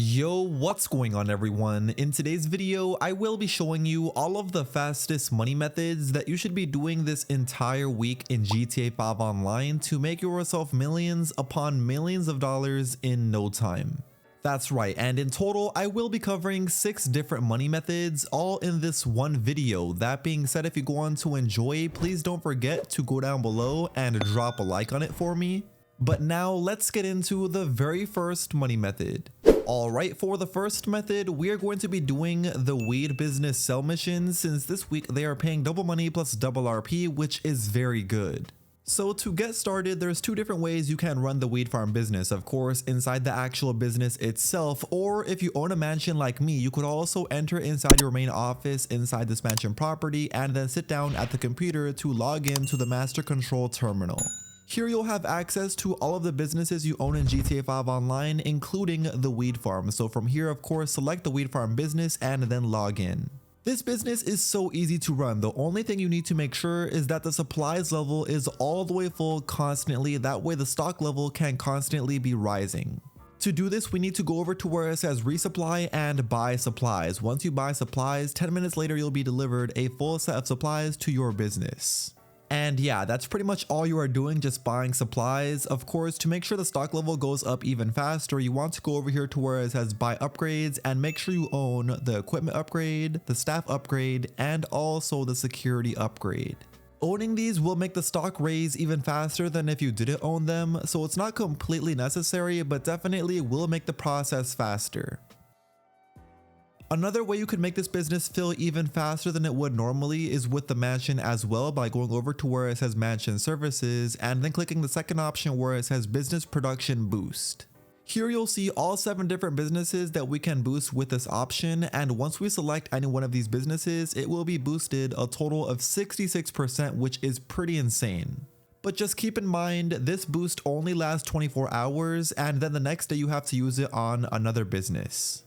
Yo, what's going on everyone? In today's video, I will be showing you all of the fastest money methods that you should be doing this entire week in GTA 5 Online to make yourself millions upon millions of dollars in no time. That's right, and in total, I will be covering 6 different money methods all in this one video. That being said, if you go on to enjoy, please don't forget to go down below and drop a like on it for me. But now let's get into the very first money method. Alright, for the first method, we are going to be doing the weed business sell missions since this week they are paying double money plus double RP, which is very good. So to get started, there's 2 different ways you can run the weed farm business. Of course, inside the actual business itself, or if you own a mansion like me, you could also enter inside your main office inside this mansion property and then sit down at the computer to log in to the master control terminal. Here you'll have access to all of the businesses you own in GTA 5 Online, including the weed farm. So from here, of course, select the weed farm business and then log in. This business is so easy to run. The only thing you need to make sure is that the supplies level is all the way full constantly. That way the stock level can constantly be rising. To do this, we need to go over to where it says resupply and buy supplies. Once you buy supplies, 10 minutes later, you'll be delivered a full set of supplies to your business. And yeah, that's pretty much all you are doing, just buying supplies. Of course, to make sure the stock level goes up even faster, you want to go over here to where it says buy upgrades and make sure you own the equipment upgrade, the staff upgrade, and also the security upgrade. Owning these will make the stock raise even faster than if you didn't own them, so it's not completely necessary, but definitely will make the process faster. Another way you could make this business fill even faster than it would normally is with the mansion as well, by going over to where it says mansion services and then clicking the second option where it says business production boost. Here you'll see all 7 different businesses that we can boost with this option, and once we select any one of these businesses, it will be boosted a total of 66%, which is pretty insane. But just keep in mind, this boost only lasts 24 hours and then the next day you have to use it on another business.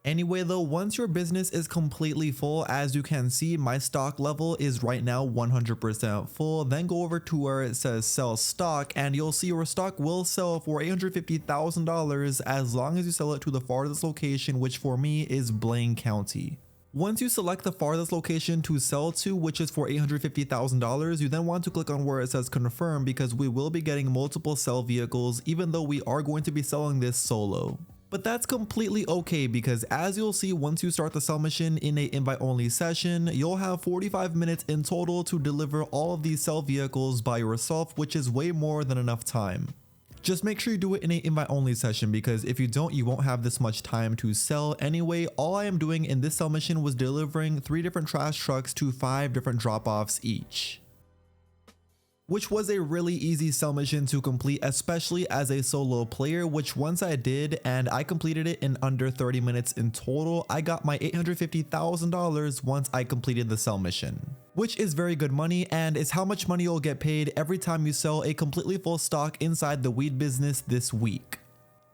Anyway though, once your business is completely full, as you can see, my stock level is right now 100% full. Then go over to where it says sell stock and you'll see your stock will sell for $850,000 as long as you sell it to the farthest location, which for me is Blaine County. Once you select the farthest location to sell to, which is for $850,000, you then want to click on where it says confirm, because we will be getting multiple sell vehicles even though we are going to be selling this solo. But that's completely okay, because as you'll see, once you start the sell mission in a invite only session, you'll have 45 minutes in total to deliver all of these sell vehicles by yourself, which is way more than enough time. Just make sure you do it in a invite only session, because if you don't, you won't have this much time to sell. Anyway, all I am doing in this sell mission was delivering 3 different trash trucks to 5 different drop-offs each, which was a really easy sell mission to complete, especially as a solo player, which once I did and I completed it in under 30 minutes in total, I got my $850,000 once I completed the sell mission, which is very good money and is how much money you'll get paid every time you sell a completely full stock inside the weed business this week.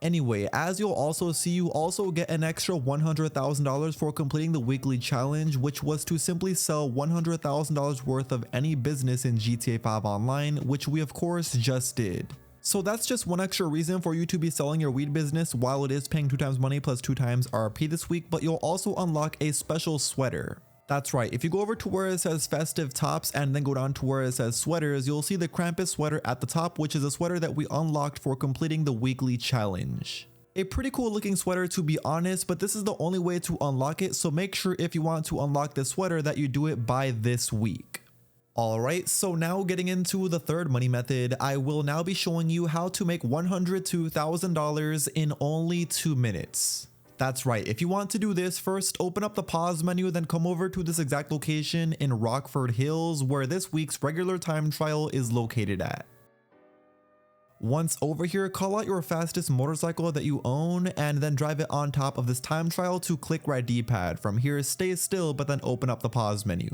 Anyway, as you'll also see, you also get an extra $100,000 for completing the weekly challenge, which was to simply sell $100,000 worth of any business in GTA 5 Online, which we of course just did. So that's just one extra reason for you to be selling your weed business while it is paying 2 times money plus 2 times RP this week, but you'll also unlock a special sweater. That's right, if you go over to where it says festive tops and then go down to where it says sweaters, you'll see the Krampus sweater at the top, which is a sweater that we unlocked for completing the weekly challenge. A pretty cool looking sweater, to be honest, but this is the only way to unlock it, so make sure if you want to unlock this sweater that you do it by this week. Alright, so now getting into the third money method, I will now be showing you how to make $100 to $1,000 in only 2 minutes. That's right, if you want to do this, first open up the pause menu, then come over to this exact location in Rockford Hills where this week's regular time trial is located at. Once over here, call out your fastest motorcycle that you own and then drive it on top of this time trial to click right D-pad. From here, stay still, but then open up the pause menu.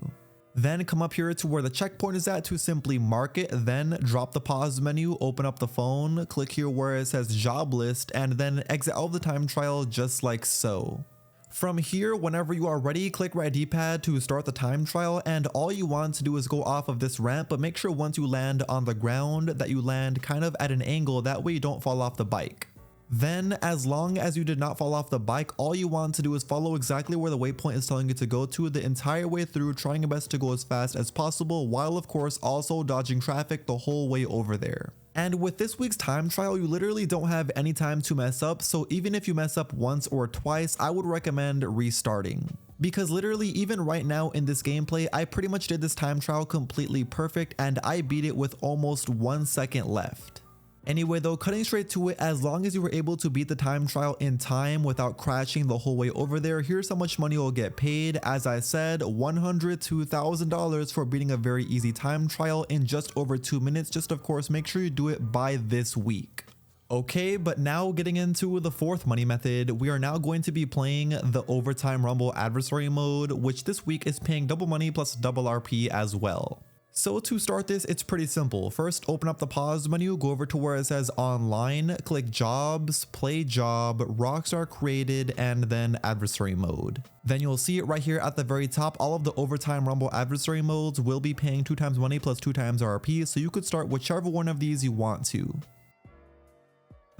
Then come up here to where the checkpoint is at to simply mark it, then drop the pause menu, open up the phone, click here where it says job list, and then exit out of the time trial just like so. From here, whenever you are ready, click right D-pad to start the time trial, and all you want to do is go off of this ramp, but make sure once you land on the ground that you land kind of at an angle, that way you don't fall off the bike. Then, as long as you did not fall off the bike, all you want to do is follow exactly where the waypoint is telling you to go to the entire way through, trying your best to go as fast as possible, while of course also dodging traffic the whole way over there. And with this week's time trial, you literally don't have any time to mess up, so even if you mess up once or twice, I would recommend restarting. Because literally even right now in this gameplay, I pretty much did this time trial completely perfect and I beat it with almost 1 second left. Anyway though, cutting straight to it, as long as you were able to beat the time trial in time without crashing the whole way over there, here's how much money you'll get paid. As I said, $102,000 for beating a very easy time trial in just over 2 minutes. Just of course, make sure you do it by this week. Okay, but now getting into the fourth money method, we are now going to be playing the Overtime Rumble adversary mode, which this week is paying double money plus double RP as well. So to start this, it's pretty simple. First, open up the pause menu, go over to where it says online, click jobs, play job, rocks are created, and then adversary mode. Then you'll see it right here at the very top. All of the Overtime Rumble adversary modes will be paying 2 times money plus 2 times RP, so you could start whichever one of these you want to.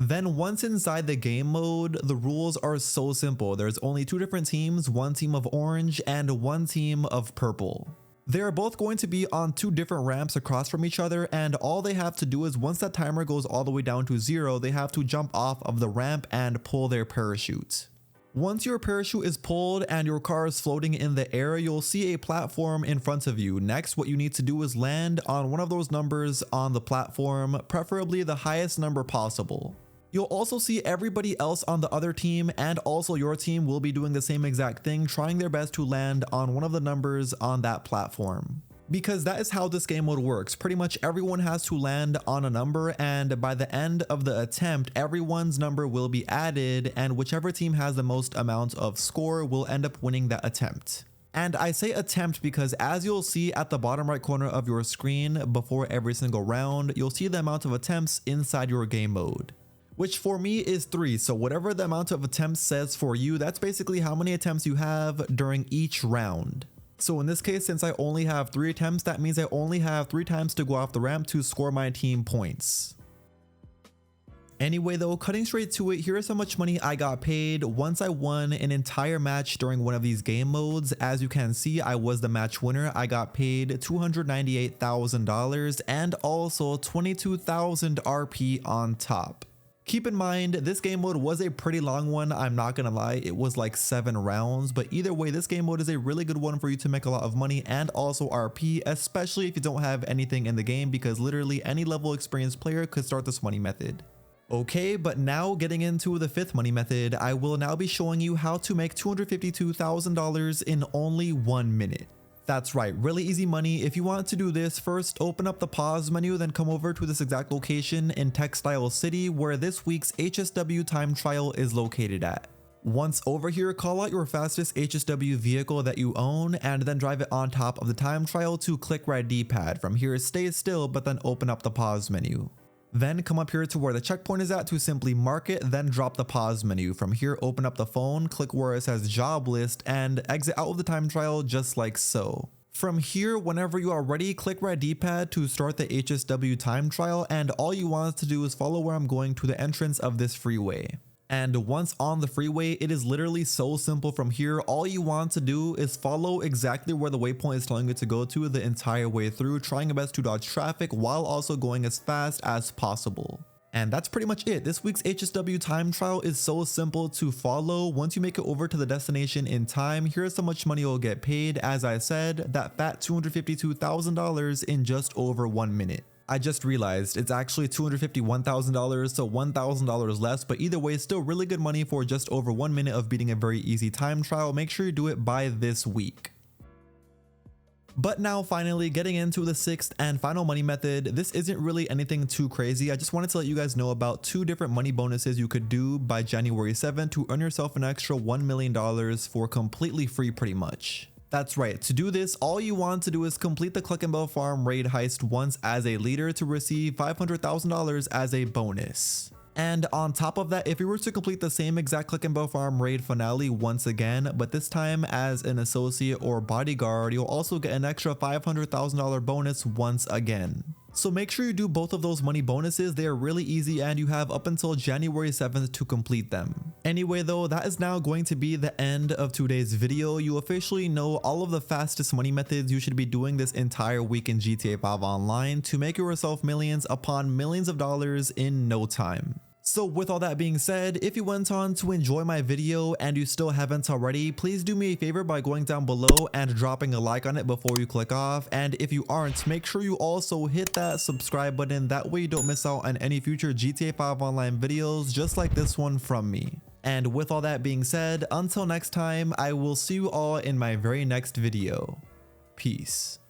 Then once inside the game mode, the rules are so simple. There's only 2 different teams, one team of orange and one team of purple. They are both going to be on 2 different ramps across from each other, and all they have to do is once that timer goes all the way down to 0, they have to jump off of the ramp and pull their parachute. Once your parachute is pulled and your car is floating in the air, you'll see a platform in front of you. Next, what you need to do is land on one of those numbers on the platform, preferably the highest number possible. You'll also see everybody else on the other team and also your team will be doing the same exact thing, trying their best to land on one of the numbers on that platform. Because that is how this game mode works. Pretty much everyone has to land on a number, and by the end of the attempt, everyone's number will be added, and whichever team has the most amount of score will end up winning that attempt. And I say attempt because as you'll see at the bottom right corner of your screen before every single round, you'll see the amount of attempts inside your game mode, which for me is 3. So whatever the amount of attempts says for you, that's basically how many attempts you have during each round. So in this case, since I only have 3 attempts, that means I only have 3 times to go off the ramp to score my team points. Anyway though, cutting straight to it, here's how much money I got paid once I won an entire match during one of these game modes. As you can see, I was the match winner. I got paid $298,000 and also 22,000 RP on top. Keep in mind, this game mode was a pretty long one, I'm not gonna lie, it was like 7 rounds, but either way, this game mode is a really good one for you to make a lot of money and also RP, especially if you don't have anything in the game, because literally any level experienced player could start this money method. Okay, but now getting into the 5th money method, I will now be showing you how to make $252,000 in only 1 minute. That's right, really easy money. If you want to do this, first open up the pause menu, then come over to this exact location in Textile City where this week's HSW time trial is located at. Once over here, call out your fastest HSW vehicle that you own and then drive it on top of the time trial to click right D-pad. From here, stay still, but then open up the pause menu. Then come up here to where the checkpoint is at to simply mark it, then drop the pause menu. From here, open up the phone, click where it says job list, and exit out of the time trial just like so. From here, whenever you are ready, click right D-pad to start the HSW time trial, and all you want to do is follow where I'm going to the entrance of this freeway. And once on the freeway, it is literally so simple from here. All you want to do is follow exactly where the waypoint is telling you to go to the entire way through, trying your best to dodge traffic while also going as fast as possible. And that's pretty much it. This week's HSW time trial is so simple to follow. Once you make it over to the destination in time, here's how much money you'll get paid. As I said, that fat $252,000 in just over 1 minute. I just realized it's actually $251,000, so $1,000 less, but either way, still really good money for just over 1 minute of beating a very easy time trial. Make sure you do it by this week. But now finally getting into the 6th and final money method. This isn't really anything too crazy. I just wanted to let you guys know about 2 different money bonuses you could do by January 7th to earn yourself an extra $1 million for completely free pretty much. That's right, to do this, all you want to do is complete the Cluck and Bell Farm raid heist once as a leader to receive $500,000 as a bonus. And on top of that, if you were to complete the same exact Cluck and Bell Farm raid finale once again, but this time as an associate or bodyguard, you'll also get an extra $500,000 bonus once again. So make sure you do both of those money bonuses. They are really easy and you have up until January 7th to complete them. Anyway though, that is now going to be the end of today's video. You officially know all of the fastest money methods you should be doing this entire week in GTA 5 Online to make yourself millions upon millions of dollars in no time. So with all that being said, if you went on to enjoy my video and you still haven't already, please do me a favor by going down below and dropping a like on it before you click off. And if you aren't, make sure you also hit that subscribe button. That way you don't miss out on any future GTA 5 Online videos just like this one from me. And with all that being said, until next time, I will see you all in my very next video. Peace.